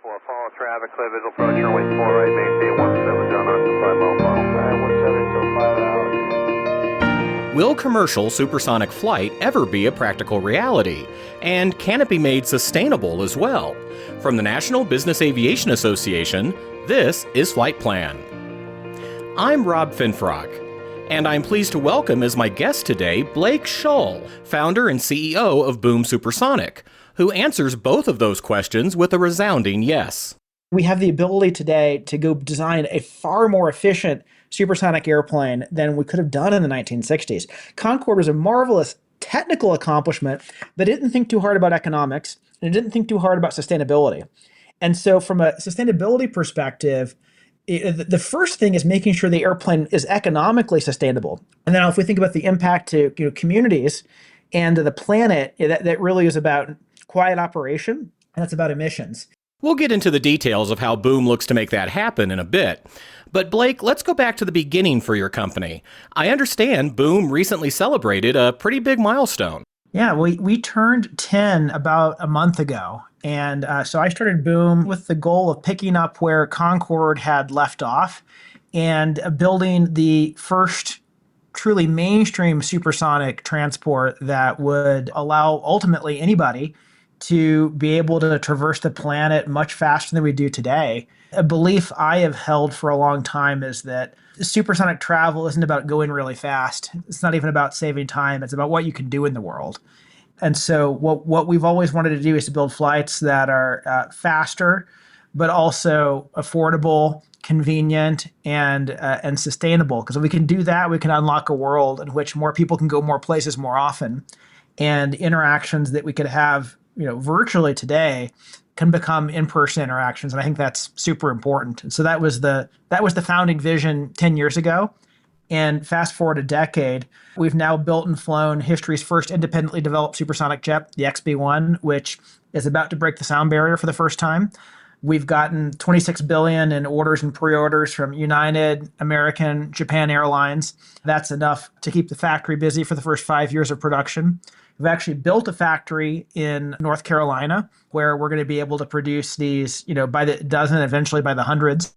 4, follow traffic, clear visual approach, runway 4 right, maintain 17, John Austin, 5 mile final. 17 till 5 out. Will commercial supersonic flight ever be a practical reality? And can it be made sustainable as well? From the National Business Aviation Association, this is Flight Plan. I'm Rob Finfrock, and I'm pleased to welcome as my guest today Blake Scholl, founder and CEO of Boom Supersonic, who answers both of those questions with a resounding yes. We have the ability today to go design a far more efficient supersonic airplane than we could have done in the 1960s. Concorde was a marvelous technical accomplishment, but it didn't think too hard about economics, and it didn't think too hard about sustainability. And so from a sustainability perspective, the first thing is making sure the airplane is economically sustainable. And then if we think about the impact to communities and to the planet, that really is about quiet operation, and that's about emissions. We'll get into the details of how Boom looks to make that happen in a bit. But Blake, let's go back to the beginning for your company. I understand Boom recently celebrated a pretty big milestone. Yeah, we turned 10 about a month ago. And so I started Boom with the goal of picking up where Concorde had left off and building the first truly mainstream supersonic transport that would allow ultimately anybody to be able to traverse the planet much faster than we do today. A belief I have held for a long time is that supersonic travel isn't about going really fast. It's not even about saving time. It's about what you can do in the world. And so what we've always wanted to do is to build flights that are faster, but also affordable, convenient, and sustainable. Because if we can do that, we can unlock a world in which more people can go more places more often, and interactions that we could have virtually today can become in-person interactions. And I think that's super important. And so that was the founding vision 10 years ago. And fast forward a decade, we've now built and flown history's first independently developed supersonic jet, the XB-1, which is about to break the sound barrier for the first time. We've gotten $26 billion in orders and pre-orders from United, American, Japan Airlines. That's enough to keep the factory busy for the first 5 years of production. We've actually built a factory in North Carolina where we're going to be able to produce these, by the dozen, eventually by the hundreds.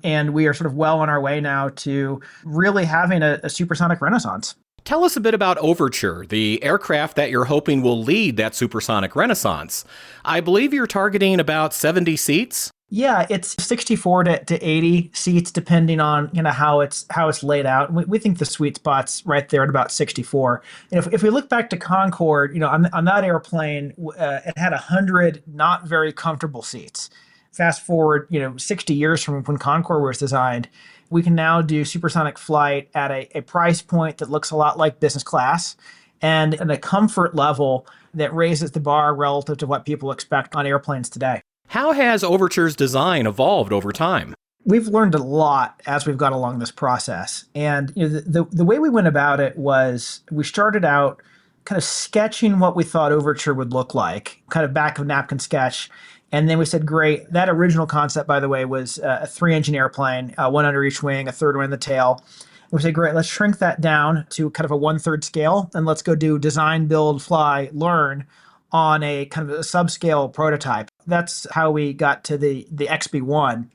And we are sort of well on our way now to really having a supersonic renaissance. Tell us a bit about Overture, the aircraft that you're hoping will lead that supersonic renaissance. I believe you're targeting about 70 seats? Yeah, it's 64 to 80 seats, depending on how it's laid out. We think the sweet spot's right there at about 64. And if we look back to Concorde, on that airplane, it had 100 not very comfortable seats. Fast forward, 60 years from when Concorde was designed, we can now do supersonic flight at a price point that looks a lot like business class and a comfort level that raises the bar relative to what people expect on airplanes today. How has Overture's design evolved over time? We've learned a lot as we've gone along this process. And the way we went about it was we started out kind of sketching what we thought Overture would look like, kind of back of napkin sketch. And then we said, great. That original concept, by the way, was a 3-engine airplane, one under each wing, a third one in the tail. And we said, great, let's shrink that down to kind of a 1/3 scale, and let's go do design, build, fly, learn on a kind of a subscale prototype. That's how we got to the XB-1.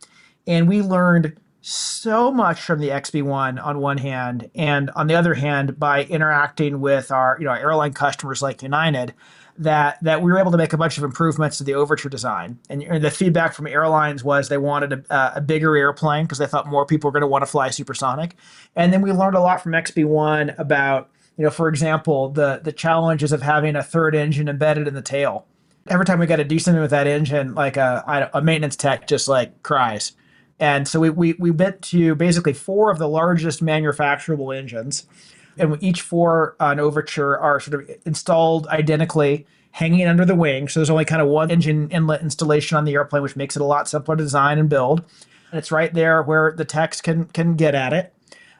And we learned so much from the XB-1 on one hand, and on the other hand, by interacting with our airline customers like United, that we were able to make a bunch of improvements to the Overture design. And the feedback from airlines was they wanted a bigger airplane because they thought more people were going to want to fly supersonic. And then we learned a lot from XB-1 about, for example, the challenges of having a third engine embedded in the tail. Every time we got to do something with that engine, like a maintenance tech just cries. And so we went to basically 4 of the largest manufacturable engines. And each 4 on Overture are sort of installed identically, hanging under the wing. So there's only kind of one engine inlet installation on the airplane, which makes it a lot simpler to design and build. And it's right there where the techs can get at it.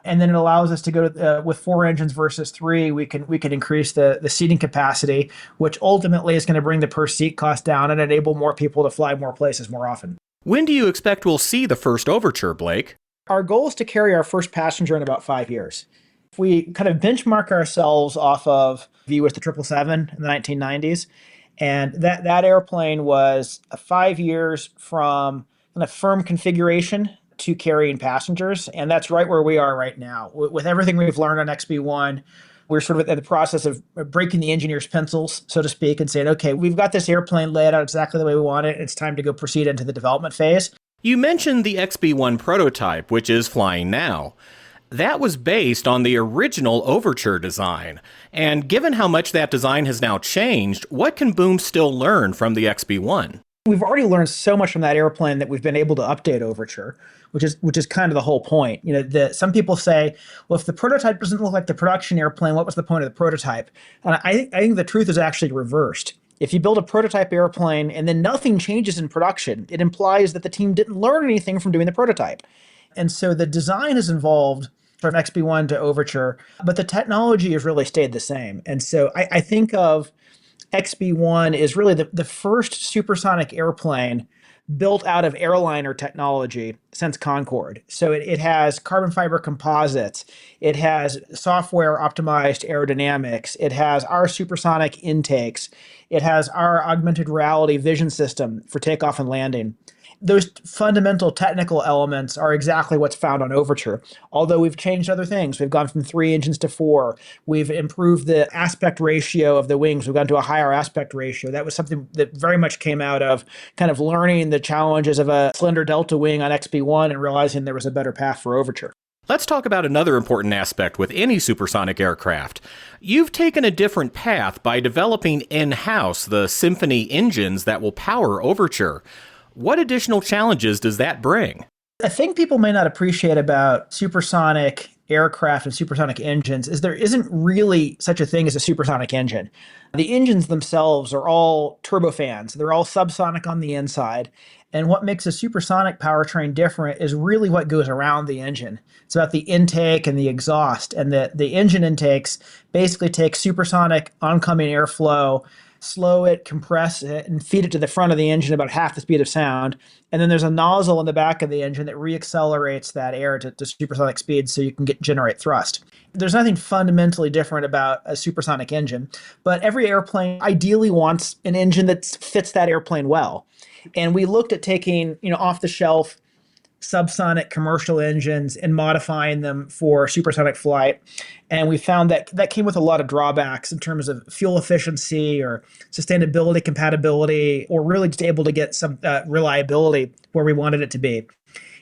And then it allows us to go to, with 4 engines versus 3, we can increase the seating capacity, which ultimately is going to bring the per seat cost down and enable more people to fly more places more often. When do you expect we'll see the first Overture, Blake? Our goal is to carry our first passenger in about 5 years. We kind of benchmark ourselves off of VU with the 777 in the 1990s. And that airplane was 5 years from kind of firm configuration to carrying passengers. And that's right where we are right now. With everything we've learned on XB1, we're sort of in the process of breaking the engineer's pencils, so to speak, and saying, okay, we've got this airplane laid out exactly the way we want it. It's time to go proceed into the development phase. You mentioned the XB1 prototype, which is flying now. That was based on the original Overture design. And given how much that design has now changed, what can Boom still learn from the XB1? We've already learned so much from that airplane that we've been able to update Overture, which is kind of the whole point. Some people say, well, if the prototype doesn't look like the production airplane, what was the point of the prototype? And I think the truth is actually reversed. If you build a prototype airplane and then nothing changes in production, it implies that the team didn't learn anything from doing the prototype. And so the design has evolved from XB1 to Overture, but the technology has really stayed the same. And so I think of XB1 is really the first supersonic airplane built out of airliner technology since Concorde. So it has carbon fiber composites, it has software optimized aerodynamics, it has our supersonic intakes, it has our augmented reality vision system for takeoff and landing. Those fundamental technical elements are exactly what's found on Overture, although we've changed other things. We've gone from 3 engines to 4. We've improved the aspect ratio of the wings. We've gone to a higher aspect ratio. That was something that very much came out of kind of learning the challenges of a slender delta wing on XB1 and realizing there was a better path for Overture. Let's talk about another important aspect with any supersonic aircraft. You've taken a different path by developing in-house the Symphony engines that will power Overture. What additional challenges does that bring? A thing people may not appreciate about supersonic aircraft and supersonic engines is there isn't really such a thing as a supersonic engine. The engines themselves are all turbofans. They're all subsonic on the inside. And what makes a supersonic powertrain different is really what goes around the engine. It's about the intake and the exhaust. And the engine intakes basically take supersonic oncoming airflow, slow it, compress it, and feed it to the front of the engine about half the speed of sound. And then there's a nozzle in the back of the engine that reaccelerates that air to supersonic speed so you can generate thrust. There's nothing fundamentally different about a supersonic engine, but every airplane ideally wants an engine that fits that airplane well. And we looked at taking, off-the-shelf subsonic commercial engines and modifying them for supersonic flight. And we found that came with a lot of drawbacks in terms of fuel efficiency or sustainability, compatibility, or really just able to get some reliability where we wanted it to be.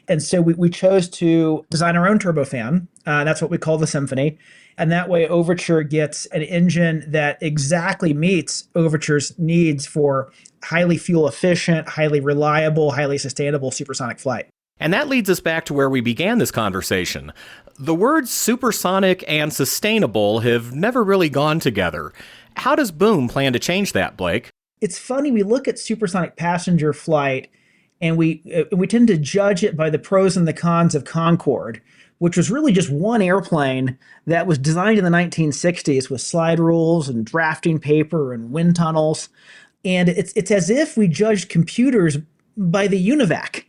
And so we chose to design our own turbofan. That's what we call the Symphony. And that way Overture gets an engine that exactly meets Overture's needs for highly fuel efficient, highly reliable, highly sustainable supersonic flight. And that leads us back to where we began this conversation. The words supersonic and sustainable have never really gone together. How does Boom plan to change that, Blake? It's funny, we look at supersonic passenger flight and we tend to judge it by the pros and the cons of Concorde, which was really just one airplane that was designed in the 1960s with slide rules and drafting paper and wind tunnels. And it's as if we judged computers by the UNIVAC.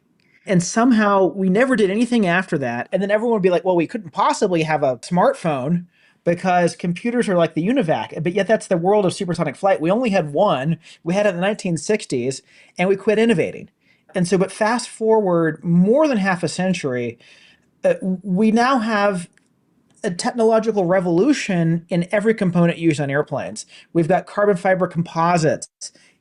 And somehow we never did anything after that. And then everyone would be like, well, we couldn't possibly have a smartphone because computers are like the UNIVAC. But yet that's the world of supersonic flight. We only had one. We had it in the 1960s, and we quit innovating. And so, but fast forward more than half a century, we now have a technological revolution in every component used on airplanes. We've got carbon fiber composites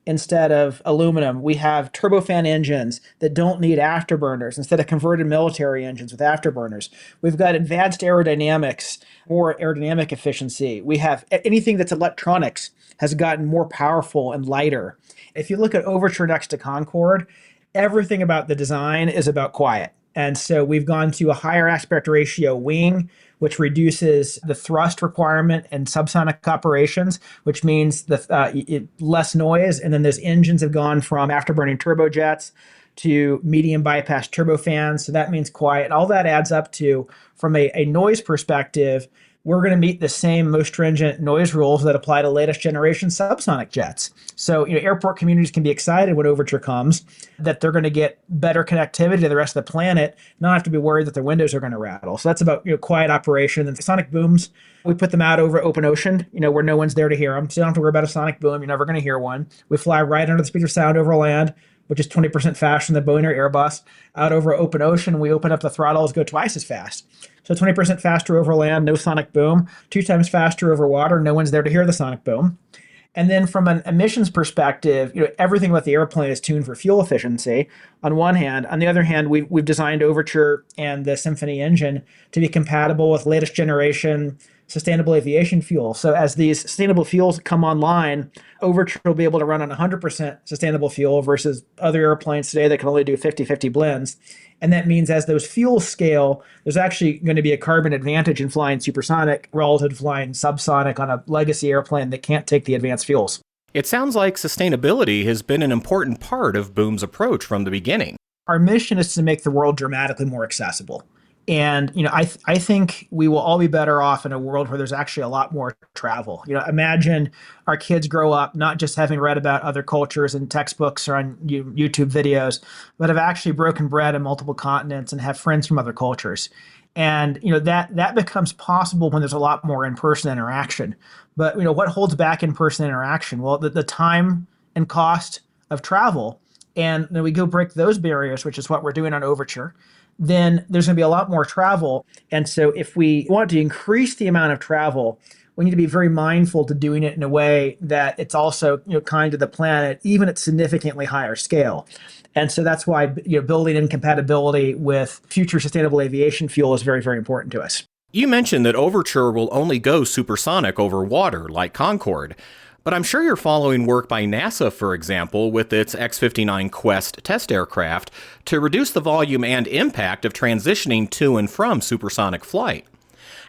instead of aluminum. We have turbofan engines that don't need afterburners instead of converted military engines with afterburners. We've got advanced aerodynamics, more aerodynamic efficiency. We have anything that's electronics has gotten more powerful and lighter. If you look at Overture next to Concorde, everything about the design is about quiet. And so we've gone to a higher aspect ratio wing, which reduces the thrust requirement in subsonic operations, which means less noise. And then those engines have gone from afterburning turbojets to medium bypass turbofans. So that means quiet. And all that adds up to, from a noise perspective, we're going to meet the same most stringent noise rules that apply to latest generation subsonic jets. So, airport communities can be excited when Overture comes, that they're going to get better connectivity to the rest of the planet, not have to be worried that their windows are going to rattle. So that's about, quiet operation. And the sonic booms, we put them out over open ocean, where no one's there to hear them. So you don't have to worry about a sonic boom. You're never going to hear one. We fly right under the speed of sound over land, which is 20% faster than the Boeing or Airbus. Out over open ocean, we open up the throttles, go twice as fast. So 20% faster over land, no sonic boom. 2 times faster over water, no one's there to hear the sonic boom. And then from an emissions perspective, everything about the airplane is tuned for fuel efficiency on one hand. On the other hand, we've designed Overture and the Symphony engine to be compatible with latest generation sustainable aviation fuel. So as these sustainable fuels come online, Overture will be able to run on 100% sustainable fuel versus other airplanes today that can only do 50-50 blends. And that means as those fuels scale, there's actually going to be a carbon advantage in flying supersonic relative to flying subsonic on a legacy airplane that can't take the advanced fuels. It sounds like sustainability has been an important part of Boom's approach from the beginning. Our mission is to make the world dramatically more accessible. And, I think we will all be better off in a world where there's actually a lot more travel. Imagine our kids grow up not just having read about other cultures in textbooks or on YouTube videos, but have actually broken bread on multiple continents and have friends from other cultures. And, that becomes possible when there's a lot more in-person interaction. But, what holds back in-person interaction? Well, the time and cost of travel. And then we go break those barriers, which is what we're doing on Overture. Then there's going to be a lot more travel. And so if we want to increase the amount of travel, we need to be very mindful to doing it in a way that it's also kind to the planet, even at significantly higher scale. And so that's why building in compatibility with future sustainable aviation fuel is very, very important to us. You mentioned that Overture will only go supersonic over water like Concorde. But I'm sure you're following work by NASA, for example, with its X-59 Quest test aircraft to reduce the volume and impact of transitioning to and from supersonic flight.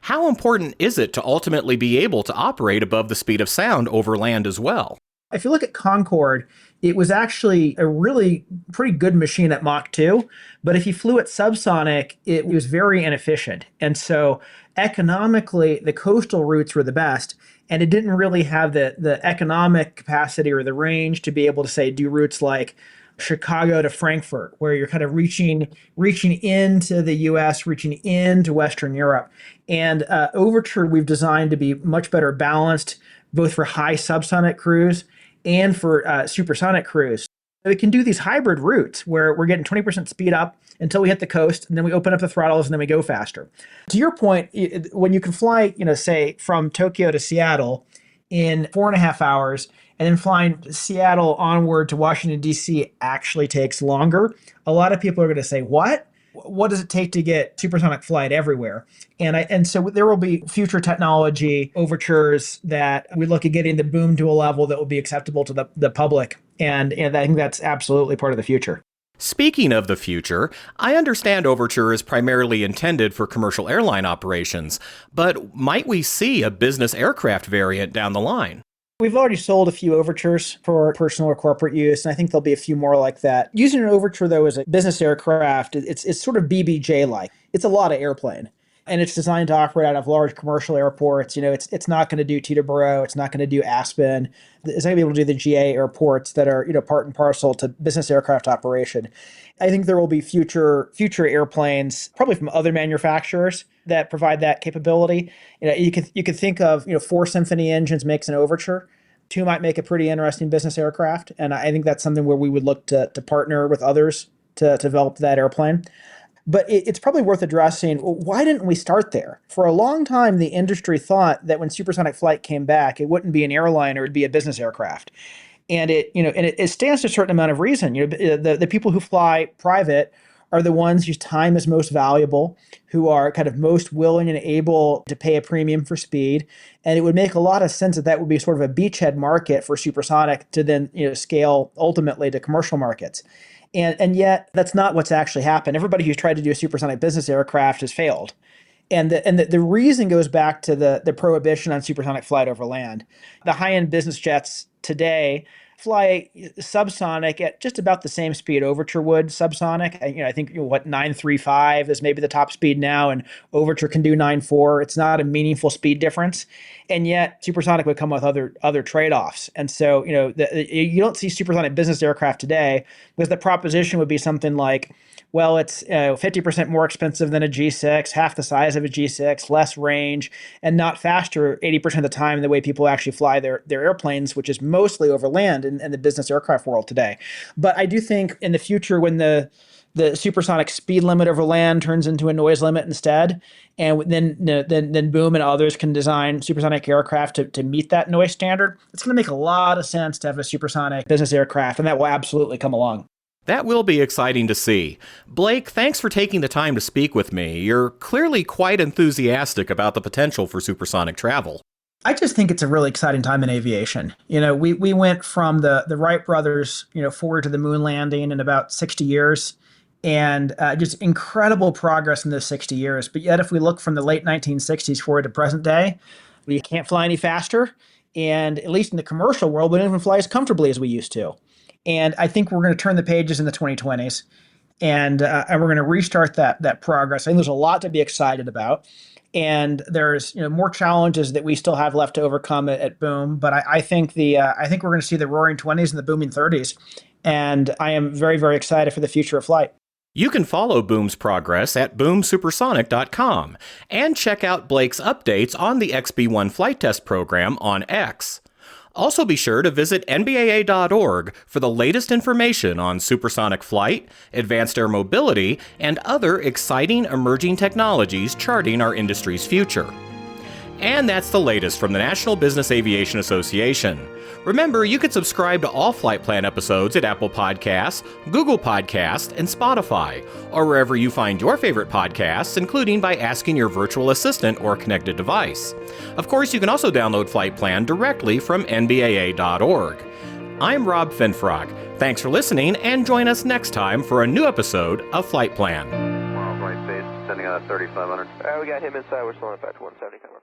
How important is it to ultimately be able to operate above the speed of sound over land as well? If you look at Concorde, it was actually a really pretty good machine at Mach 2, but if you flew at subsonic, it was very inefficient. And so economically, the coastal routes were the best, and it didn't really have the economic capacity or the range to be able to, say, do routes like Chicago to Frankfurt, where you're kind of reaching into the US, reaching into Western Europe. And Overture, we've designed to be much better balanced, both for high subsonic cruise and for supersonic cruise. So we can do these hybrid routes where we're getting 20% speed up until we hit the coast, and then we open up the throttles, and then we go faster. To your point, when you can fly, say from Tokyo to Seattle in 4.5 hours, and then flying Seattle onward to Washington, D.C. actually takes longer, a lot of people are going to say, what? What does it take to get supersonic flight everywhere? And so there will be future technology overtures that we look at getting the boom to a level that will be acceptable to the public. And I think that's absolutely part of the future. Speaking of the future, I understand Overture is primarily intended for commercial airline operations, but might we see a business aircraft variant down the line? We've already sold a few Overtures for personal or corporate use, and I think there'll be a few more like that. Using an Overture, though, as a business aircraft, it's sort of BBJ-like. It's a lot of airplane, and it's designed to operate out of large commercial airports. It's not going to do Teterboro. It's not going to do Aspen. It's not going to be able to do the GA airports that are part and parcel to business aircraft operation. I think there will be future airplanes, probably from other manufacturers, that provide that capability. You could think of 4 Symphony engines makes an Overture. 2 might make a pretty interesting business aircraft, and I think that's something where we would look to partner with others to develop that airplane. But it's probably worth addressing, why didn't we start there? For a long time, the industry thought that when supersonic flight came back, it wouldn't be an airliner, it'd be a business aircraft. And it stands to a certain amount of reason. The people who fly private are the ones whose time is most valuable, who are kind of most willing and able to pay a premium for speed. And it would make a lot of sense that would be sort of a beachhead market for supersonic to then scale ultimately to commercial markets. And yet that's not what's actually happened. Everybody who's tried to do a supersonic business aircraft has failed. And the reason goes back to the prohibition on supersonic flight over land. The high-end business jets today fly subsonic at just about the same speed Overture would subsonic. I think 935 is maybe the top speed now, and Overture can do 94. It's not a meaningful speed difference, and yet supersonic would come with other trade-offs. And so you don't see supersonic business aircraft today because the proposition would be something like, well, it's 50% more expensive than a G6, half the size of a G6, less range, and not faster 80% of the time the way people actually fly their airplanes, which is mostly over land in the business aircraft world today. But I do think in the future, when the supersonic speed limit over land turns into a noise limit instead, and then Boom and others can design supersonic aircraft to meet that noise standard, it's going to make a lot of sense to have a supersonic business aircraft, and that will absolutely come along. That will be exciting to see. Blake, thanks for taking the time to speak with me. You're clearly quite enthusiastic about the potential for supersonic travel. I just think it's a really exciting time in aviation. We went from the Wright brothers, forward to the moon landing in about 60 years, and just incredible progress in those 60 years. But yet, if we look from the late 1960s forward to present day, we can't fly any faster. And at least in the commercial world, we don't even fly as comfortably as we used to. And I think we're going to turn the pages in the 2020s, and we're going to restart that progress. I think there's a lot to be excited about, and there's more challenges that we still have left to overcome at Boom. But I think we're going to see the roaring 20s and the booming 30s, and I am very, very excited for the future of flight. You can follow Boom's progress at boomsupersonic.com and check out Blake's updates on the XB-1 flight test program on X. Also be sure to visit nbaa.org for the latest information on supersonic flight, advanced air mobility, and other exciting emerging technologies charting our industry's future. And that's the latest from the National Business Aviation Association. Remember, you can subscribe to all Flight Plan episodes at Apple Podcasts, Google Podcasts, and Spotify, or wherever you find your favorite podcasts, including by asking your virtual assistant or connected device. Of course, you can also download Flight Plan directly from nbaa.org. I'm Rob Finfrock. Thanks for listening, and join us next time for a new episode of Flight Plan. Right base, sending out 3500. We got him inside. We're slowing back to 170, coming